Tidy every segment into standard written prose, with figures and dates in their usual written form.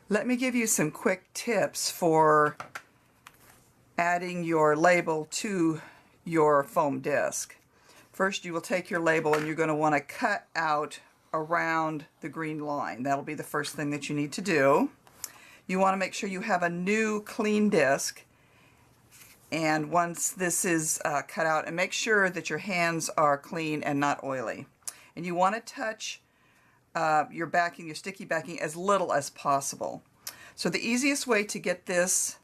Let me give you some quick tips for adding your label to your foam disc. First, you will take your label and you're going to want to cut out around the green line. That'll be the first thing that you need to do. You want to make sure you have a new clean disc, and once this is cut out, and make sure that your hands are clean and not oily. And you want to touch your backing, your sticky backing, as little as possible. So the easiest way to get this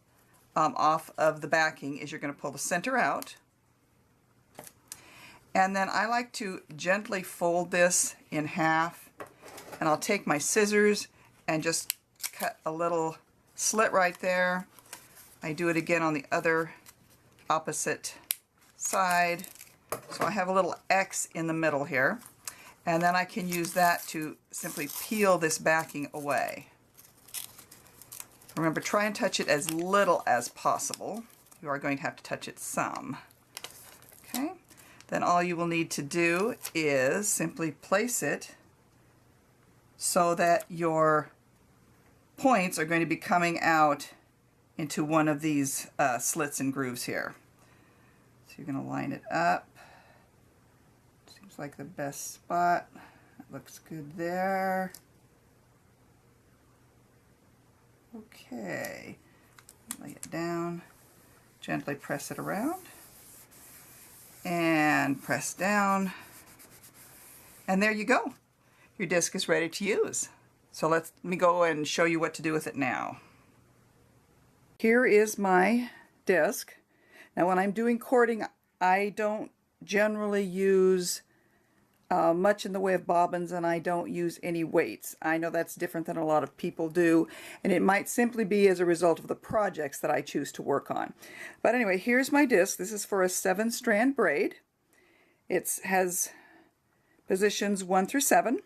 off of the backing is you're going to pull the center out, and then I like to gently fold this in half, and I'll take my scissors and just cut a little slit right there. I do it again on the other opposite side, so I have a little X in the middle here, and then I can use that to simply peel this backing away. Remember, try and touch it as little as possible. You are going to have to touch it some. Okay, then all you will need to do is simply place it so that your points are going to be coming out into one of these slits and grooves here. So you're going to line it up. Seems like the best spot. That looks good there. Okay, lay it down, gently press it around, and press down, and there you go. Your disc is ready to use. So let me go and show you what to do with it now. Here is my disc. Now when I'm doing cording, I don't generally use much in the way of bobbins, and I don't use any weights. I know that's different than a lot of people do, and it might simply be as a result of the projects that I choose to work on. But anyway, here's my disc. This is for a 7-strand braid. It has positions 1 through 7,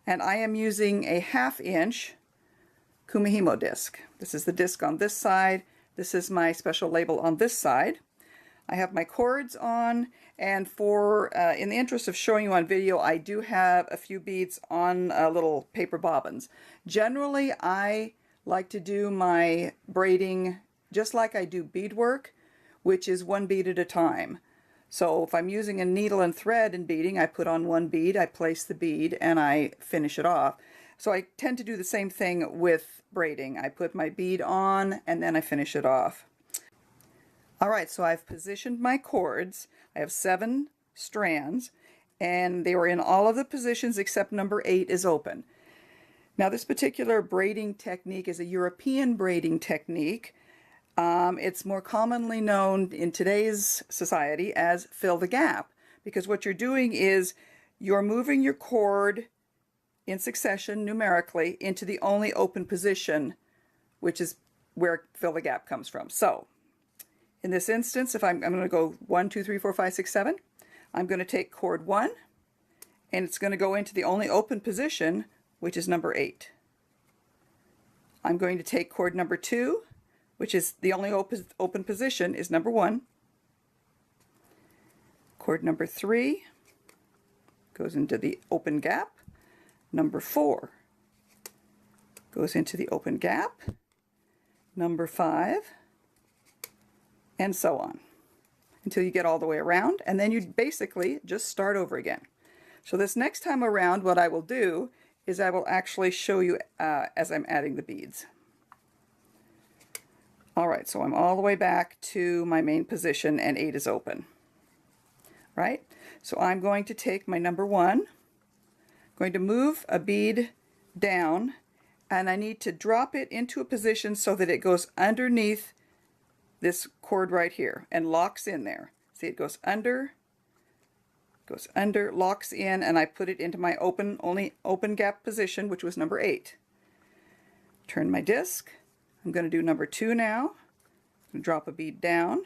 and I am using a 1/2 inch kumihimo disc. This is the disc on this side. This is my special label on this side. I have my cords on, and for in the interest of showing you on video, I do have a few beads on little paper bobbins. Generally, I like to do my braiding just like I do beadwork, which is 1 bead at a time. So if I'm using a needle and thread in beading, I put on 1 bead, I place the bead, and I finish it off. So I tend to do the same thing with braiding. I put my bead on, and then I finish it off. Alright, so I've positioned my cords. I have 7 strands, and they were in all of the positions except number 8 is open. Now this particular braiding technique is a European braiding technique. It's more commonly known in today's society as fill the gap, because what you're doing is you're moving your cord in succession numerically into the only open position, which is where fill the gap comes from. So in this instance, if I'm going to go 1, 2, 3, 4, 5, 6, 7, I'm going to take cord 1, and it's going to go into the only open position, which is number 8. I'm going to take cord number 2, which is the only open position is number 1. Cord number 3 goes into the open gap. Number 4 goes into the open gap. Number 5, and so on, until you get all the way around, and then you basically just start over again. So this next time around, what I will do is I will actually show you as I'm adding the beads. Alright, so I'm all the way back to my main position, and 8 is open. Right? So I'm going to take my number 1, going to move a bead down, and I need to drop it into a position so that it goes underneath this cord right here and locks in there. See, it goes under, locks in, and I put it into my only open gap position, which was number 8. Turn my disc. I'm going to do number 2 now. I'm going to drop a bead down.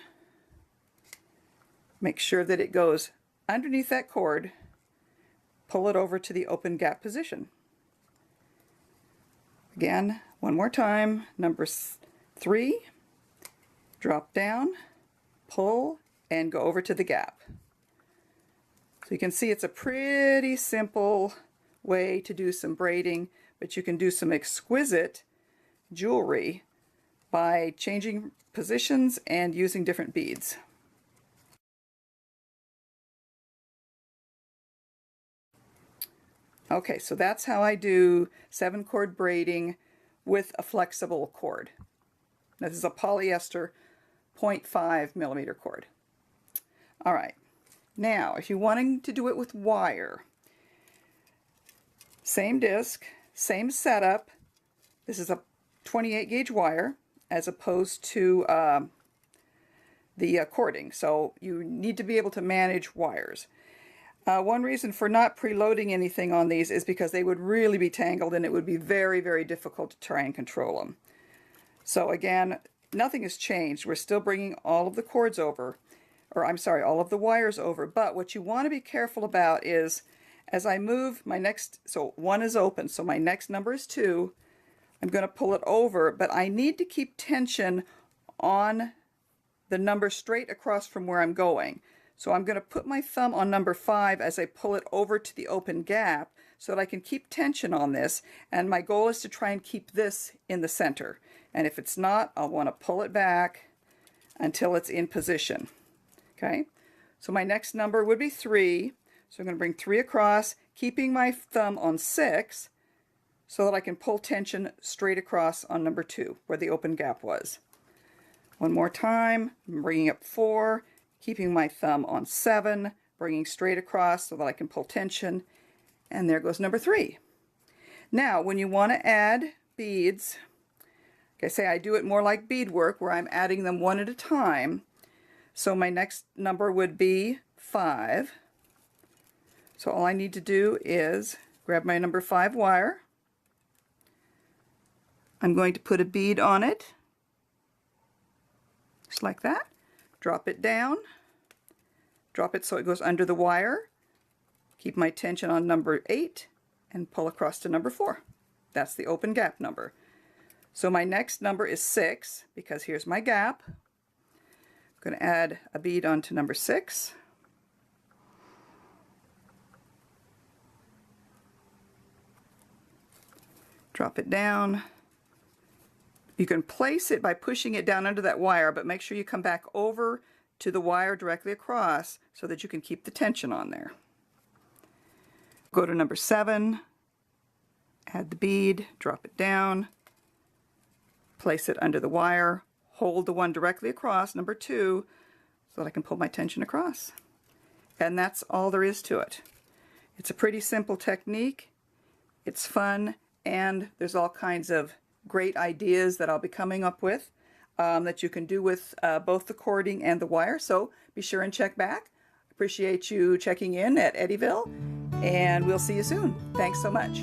Make sure that it goes underneath that cord. Pull it over to the open gap position. Again, one more time. Number 3. Drop down, pull, and go over to the gap. So you can see it's a pretty simple way to do some braiding, but you can do some exquisite jewelry by changing positions and using different beads. Okay, so that's how I do 7-cord braiding with a flexible cord. This is a polyester 0.5 millimeter cord. All right, now if you're wanting to do it with wire, same disc, same setup. This is a 28 gauge wire as opposed to the cording, so you need to be able to manage wires. One reason for not preloading anything on these is because they would really be tangled and it would be very, very difficult to try and control them. So again, nothing has changed. We're still bringing all of the cords over, or I'm sorry, all of the wires over, but what you want to be careful about is as I move my next, so 1 is open, so my next number is 2, I'm going to pull it over, but I need to keep tension on the number straight across from where I'm going. So I'm going to put my thumb on number 5 as I pull it over to the open gap so that I can keep tension on this, and my goal is to try and keep this in the center. And if it's not, I'll want to pull it back until it's in position. Okay, so my next number would be 3, so I'm going to bring 3 across, keeping my thumb on 6 so that I can pull tension straight across on number 2 where the open gap was. One more time, I'm bringing up 4, keeping my thumb on 7, bringing straight across so that I can pull tension, and there goes number 3. Now, when you want to add beads, like I say, I do it more like beadwork where I'm adding them one at a time. So my next number would be 5. So all I need to do is grab my number 5 wire. I'm going to put a bead on it, just like that. Drop it down, drop it so it goes under the wire, keep my tension on number 8, and pull across to number 4. That's the open gap number. So my next number is 6, because here's my gap. I'm going to add a bead onto number 6. Drop it down. You can place it by pushing it down under that wire, but make sure you come back over to the wire directly across so that you can keep the tension on there. Go to number 7, add the bead, drop it down, place it under the wire, hold the one directly across, number 2, so that I can pull my tension across. And that's all there is to it. It's a pretty simple technique, it's fun, and there's all kinds of great ideas that I'll be coming up with that you can do with both the cording and the wire, so be sure and check back. Appreciate you checking in at Eddyville, and we'll see you soon. Thanks so much.